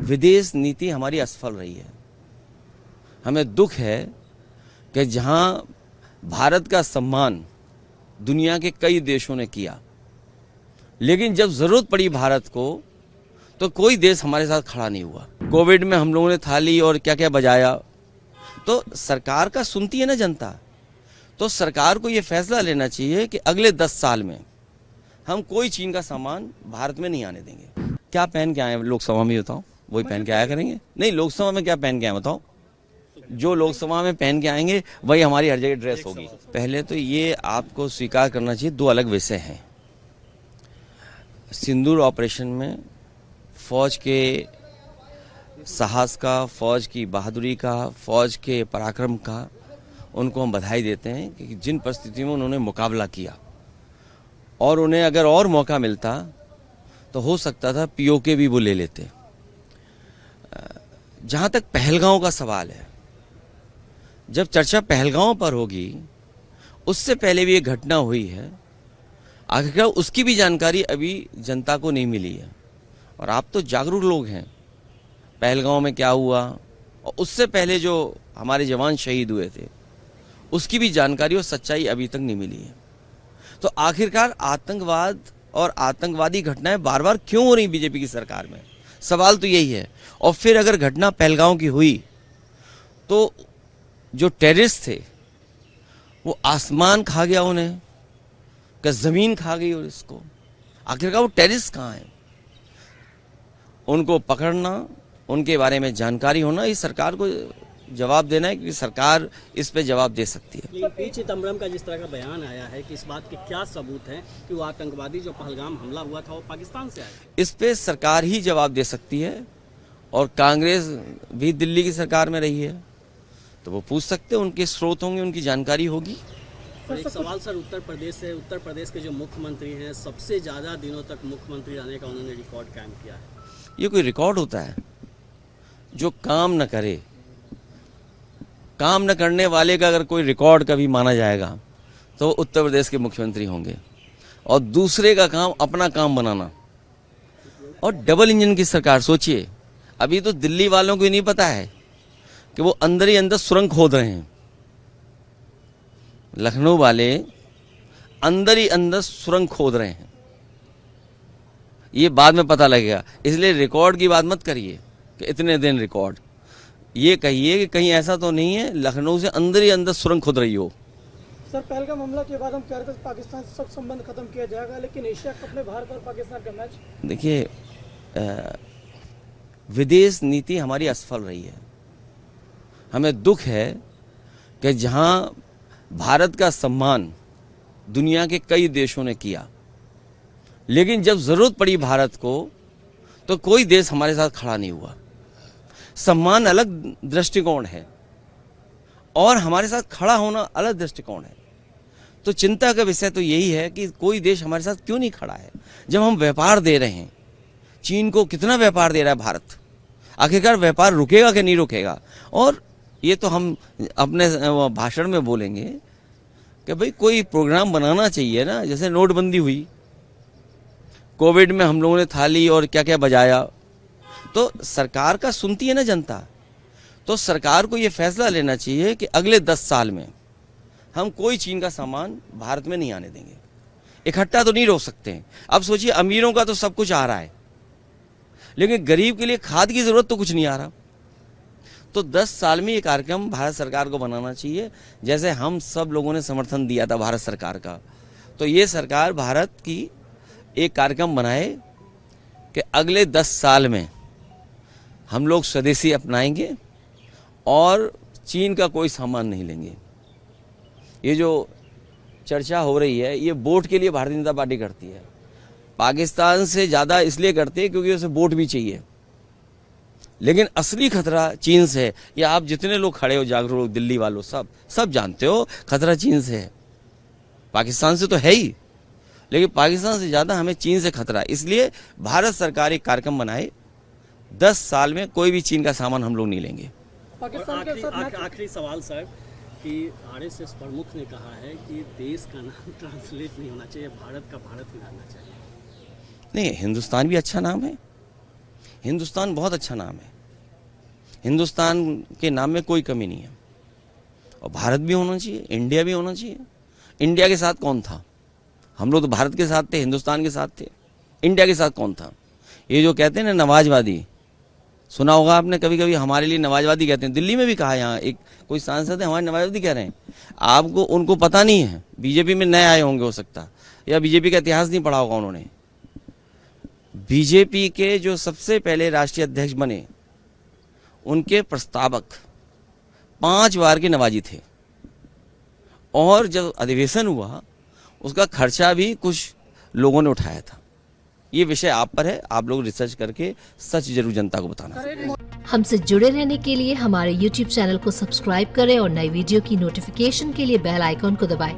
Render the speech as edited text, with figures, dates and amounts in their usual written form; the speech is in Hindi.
विदेश नीति हमारी असफल रही है। हमें दुख है कि जहां भारत का सम्मान दुनिया के कई देशों ने किया, लेकिन जब जरूरत पड़ी भारत को तो कोई देश हमारे साथ खड़ा नहीं हुआ। कोविड में हम लोगों ने थाली और क्या क्या बजाया, तो सरकार का सुनती है ना जनता। तो सरकार को ये फैसला लेना चाहिए कि अगले 10 साल में हम कोई चीन का सामान भारत में नहीं आने देंगे। क्या पहन के आए लोकसभा में बताओ, वही पहन के आया करेंगे। नहीं, लोकसभा में क्या पहन के आए बताओ, जो लोकसभा में पहन के आएंगे वही हमारी हर जगह ड्रेस होगी। पहले तो ये आपको स्वीकार करना चाहिए, दो अलग विषय हैं। सिंदूर ऑपरेशन में फौज के साहस का, फौज की बहादुरी का, फौज के पराक्रम का उनको हम बधाई देते हैं कि जिन परिस्थितियों में उन्होंने मुकाबला किया, और उन्हें अगर और मौका मिलता तो हो सकता था पीओके भी वो ले लेते। जहां तक पहलगांव का सवाल है, जब चर्चा पहलगांव पर होगी, उससे पहले भी एक घटना हुई है, आखिरकार उसकी भी जानकारी अभी जनता को नहीं मिली है। और आप तो जागरूक लोग हैं, पहलगांव में क्या हुआ और उससे पहले जो हमारे जवान शहीद हुए थे उसकी भी जानकारी और सच्चाई अभी तक नहीं मिली है। तो आखिरकार आतंकवाद और आतंकवादी घटनाएं बार बार क्यों हो रही बीजेपी की सरकार में, सवाल तो यही है। और फिर अगर घटना पहलगांव की हुई तो जो टेररिस्ट थे वो आसमान खा गया उन्हें, क्या जमीन खा गई। और इसको आखिरकार वो टेररिस्ट कहाँ हैं, उनको पकड़ना, उनके बारे में जानकारी होना, इस सरकार को जवाब देना है, क्योंकि सरकार इस पे जवाब दे सकती है। लेकिन पी चिदम्बरम का जिस तरह का बयान आया है कि इस बात के क्या सबूत हैं कि वो आतंकवादी जो पहलगाम हमला हुआ था वो पाकिस्तान से आया, इस पे सरकार ही जवाब दे सकती है। और कांग्रेस भी दिल्ली की सरकार में रही है तो वो पूछ सकते हैं, उनके स्रोत होंगे, उनकी जानकारी होगी। और एक सवाल सर, उत्तर प्रदेश के जो मुख्यमंत्री हैं, सबसे ज्यादा दिनों तक मुख्यमंत्री रहने का उन्होंने रिकॉर्ड कायम किया है। ये कोई रिकॉर्ड होता है? जो काम न करे, काम न करने वाले का अगर कोई रिकॉर्ड कभी माना जाएगा तो उत्तर प्रदेश के मुख्यमंत्री होंगे। और दूसरे का काम अपना काम बनाना, और डबल इंजन की सरकार। सोचिए, अभी तो दिल्ली वालों को नहीं पता है कि वो अंदर ही अंदर सुरंग खोद रहे हैं। लखनऊ वाले अंदर ही अंदर सुरंग खोद रहे हैं, ये बाद में पता लगेगा। इसलिए रिकॉर्ड की बात मत करिए कि इतने दिन रिकॉर्ड, ये कहिए कि कहीं ऐसा तो नहीं है लखनऊ से अंदर ही अंदर सुरंग खोद रही हो। सर, पहलगाम हमला के बाद हम कह रहे थे पाकिस्तान से सब संबंध खत्म किया जाएगा, लेकिन एशिया कप में भारत और पाकिस्तान का मैच। देखिए, विदेश नीति हमारी असफल रही है। हमें दुख है कि जहां भारत का सम्मान दुनिया के कई देशों ने किया, लेकिन जब जरूरत पड़ी भारत को तो कोई देश हमारे साथ खड़ा नहीं हुआ। सम्मान अलग दृष्टिकोण है और हमारे साथ खड़ा होना अलग दृष्टिकोण है। तो चिंता का विषय तो यही है कि कोई देश हमारे साथ क्यों नहीं खड़ा है। जब हम व्यापार दे रहे हैं, चीन को कितना व्यापार दे रहा है भारत, आखिरकार व्यापार रुकेगा कि नहीं रुकेगा। और ये तो हम अपने भाषण में बोलेंगे कि भाई कोई प्रोग्राम बनाना चाहिए ना। जैसे नोटबंदी हुई, कोविड में हम लोगों ने थाली और क्या क्या बजाया, तो सरकार का सुनती है ना जनता। तो सरकार को ये फैसला लेना चाहिए कि अगले 10 साल में हम कोई चीन का सामान भारत में नहीं आने देंगे। इकट्ठा तो नहीं रोक सकते हैं। अब सोचिए, अमीरों का तो सब कुछ आ रहा है, लेकिन गरीब के लिए खाद की जरूरत तो कुछ नहीं आ रहा। तो 10 साल में ये कार्यक्रम भारत सरकार को बनाना चाहिए। जैसे हम सब लोगों ने समर्थन दिया था भारत सरकार का, तो ये सरकार भारत की एक कार्यक्रम बनाए कि अगले 10 साल में हम लोग स्वदेशी अपनाएंगे और चीन का कोई सामान नहीं लेंगे। ये जो चर्चा हो रही है, ये वोट के लिए भारतीय जनता पार्टी करती है। पाकिस्तान से ज़्यादा इसलिए करती है क्योंकि उसे वोट भी चाहिए, लेकिन असली खतरा चीन से है। या आप जितने लोग खड़े हो, जागरूक लोग, दिल्ली वालों, सब जानते हो खतरा चीन से है। पाकिस्तान से तो है ही, लेकिन पाकिस्तान से ज़्यादा हमें चीन से खतरा है। इसलिए भारत सरकार एक कार्यक्रम बनाए, 10 साल में कोई भी चीन का सामान हम लोग नहीं लेंगे। पाकिस्तान के साथ आखिरी सवाल सर, कि आरएसएस प्रमुख ने कहा है कि देश का नाम ट्रांसलेट नहीं होना चाहिए, भारत का भारत में रहना चाहिए। नहीं, हिंदुस्तान भी अच्छा नाम है। हिंदुस्तान बहुत अच्छा नाम है, हिंदुस्तान के नाम में कोई कमी नहीं है। और भारत भी होना चाहिए, इंडिया भी होना चाहिए। इंडिया के साथ कौन था? हम लोग तो भारत के साथ थे, हिंदुस्तान के साथ थे। इंडिया के साथ कौन था? ये जो कहते हैं ना नवाजवादी, सुना होगा आपने कभी कभी, हमारे लिए नवाजवादी कहते हैं। दिल्ली में भी कहा, यहाँ एक कोई सांसद है हमारे नवाजवादी कह रहे हैं। आपको उनको पता नहीं है, बीजेपी में नए आए होंगे हो सकता, या बीजेपी का इतिहास नहीं पढ़ा होगा उन्होंने। बीजेपी के जो सबसे पहले राष्ट्रीय अध्यक्ष बने, उनके प्रस्तावक 5 बार के नवाजी थे। और जब अधिवेशन हुआ उसका खर्चा भी कुछ लोगों ने उठाया था। ये विषय आप पर है, आप लोग रिसर्च करके सच जरूर जनता को बताना। हमसे जुड़े रहने के लिए हमारे YouTube चैनल को सब्सक्राइब करें और नई वीडियो की नोटिफिकेशन के लिए बेल आइकॉन को दबाएं।